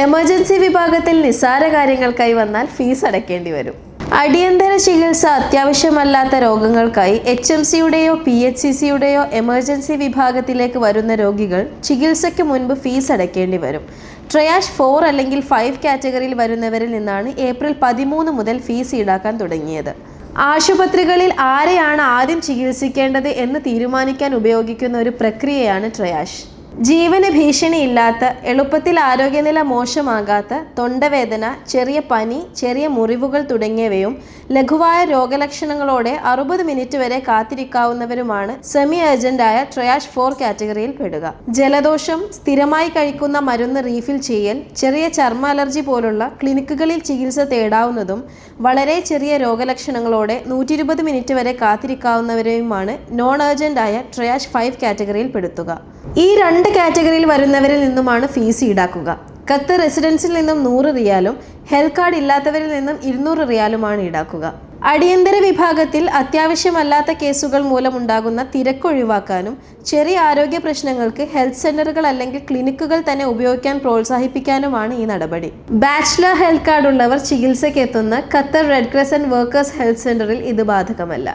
Emergency വിഭാഗത്തിൽ നിസ്സാര കാര്യങ്ങൾക്കായി വന്നാൽ ഫീസ് അടയ്ക്കേണ്ടി വരും. അടിയന്തര ചികിത്സ അത്യാവശ്യമല്ലാത്ത രോഗങ്ങൾക്കായി HMCയുടെയോ PHCCയുടെയോ എമർജൻസി വിഭാഗത്തിലേക്ക് വരുന്ന രോഗികൾ ചികിത്സയ്ക്ക് മുൻപ് ഫീസ് അടയ്ക്കേണ്ടി വരും. ട്രയാഷ് 4 അല്ലെങ്കിൽ 5 കാറ്റഗറിയിൽ വരുന്നവരിൽ നിന്നാണ് ഏപ്രിൽ 13 മുതൽ ഫീസ് ഈടാക്കാൻ തുടങ്ങിയത്. ആശുപത്രികളിൽ ആരെയാണ് ആദ്യം ചികിത്സിക്കേണ്ടത് എന്ന് തീരുമാനിക്കാൻ ഉപയോഗിക്കുന്ന ഒരു പ്രക്രിയയാണ് ട്രയാഷ്. ജീവന് ഭീഷണിയില്ലാത്ത, എളുപ്പത്തിൽ ആരോഗ്യനില മോശമാകാത്ത തൊണ്ടവേദന, ചെറിയ പനി, ചെറിയ മുറിവുകൾ തുടങ്ങിയവയും ലഘുവായ രോഗലക്ഷണങ്ങളോടെ 60 മിനിറ്റ് വരെ കാത്തിരിക്കാവുന്നവരുമാണ് സെമി അർജന്റായ ട്രയാഷ് 4 കാറ്റഗറിയിൽ പെടുക. ജലദോഷം, സ്ഥിരമായി കഴിക്കുന്ന മരുന്ന് റീഫിൽ ചെയ്യൽ, ചെറിയ ചർമ്മ അലർജി പോലുള്ള ക്ലിനിക്കുകളിൽ ചികിത്സ തേടാവുന്നതും വളരെ ചെറിയ രോഗലക്ഷണങ്ങളോടെ 120 മിനിറ്റ് വരെ കാത്തിരിക്കാവുന്നവരെയുമാണ് നോൺ അർജന്റായ ട്രയാഷ് 5 കാറ്റഗറിയിൽ പെടുത്തുക. ഈ 2 കാറ്റഗറിയിൽ വരുന്നവരിൽ നിന്നുമാണ് ഫീസ് ഈടാക്കുക. ഖത്തർ റെസിഡൻസിൽ നിന്നും 100 റിയാലും ഹെൽത്ത് കാർഡ് ഇല്ലാത്തവരിൽ നിന്നും 200 റിയാലുമാണ് ഈടാക്കുക. അടിയന്തര വിഭാഗത്തിൽ അത്യാവശ്യമല്ലാത്ത കേസുകൾ മൂലമുണ്ടാകുന്ന തിരക്ക് ഒഴിവാക്കാനും ചെറിയ ആരോഗ്യ പ്രശ്നങ്ങൾക്ക് ഹെൽത്ത് സെന്ററുകൾ അല്ലെങ്കിൽ ക്ലിനിക്കുകൾ തന്നെ ഉപയോഗിക്കാൻ പ്രോത്സാഹിപ്പിക്കാനുമാണ് ഈ നടപടി. ബാച്ചിലർ ഹെൽത്ത് കാർഡ് ഉള്ളവർ ചികിത്സയ്ക്ക് എത്തുന്ന Qatar red crescent workers health സെന്ററിൽ ഇത് ബാധകമല്ല.